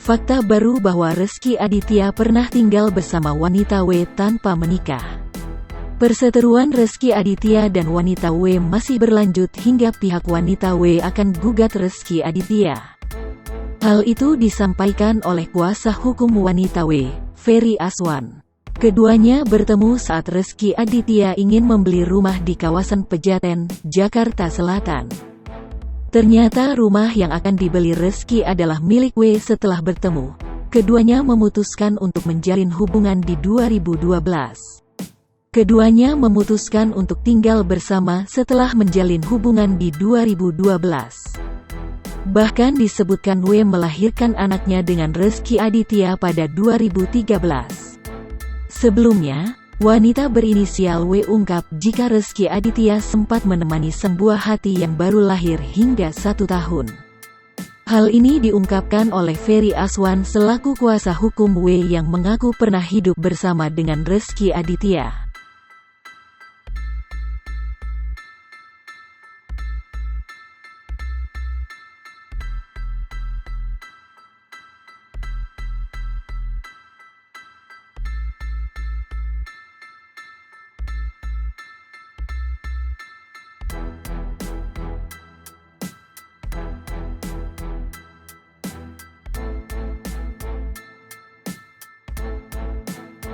Fakta baru bahwa Rezky Aditya pernah tinggal bersama wanita W tanpa menikah. Perseteruan Rezky Aditya dan wanita W masih berlanjut hingga pihak wanita W akan gugat Rezky Aditya. Hal itu disampaikan oleh kuasa hukum wanita W, Ferry Aswan. Keduanya bertemu saat Rezky Aditya ingin membeli rumah di kawasan Pejaten, Jakarta Selatan. Ternyata rumah yang akan dibeli Rezky adalah milik W. Setelah bertemu, keduanya memutuskan untuk menjalin hubungan di 2012. Keduanya memutuskan untuk tinggal bersama setelah menjalin hubungan di 2012. Bahkan disebutkan W melahirkan anaknya dengan Rezky Aditya pada 2013. Sebelumnya, wanita berinisial W ungkap jika Rezky Aditya sempat menemani sebuah hati yang baru lahir hingga 1 tahun. Hal ini diungkapkan oleh Ferry Aswan selaku kuasa hukum W yang mengaku pernah hidup bersama dengan Rezky Aditya.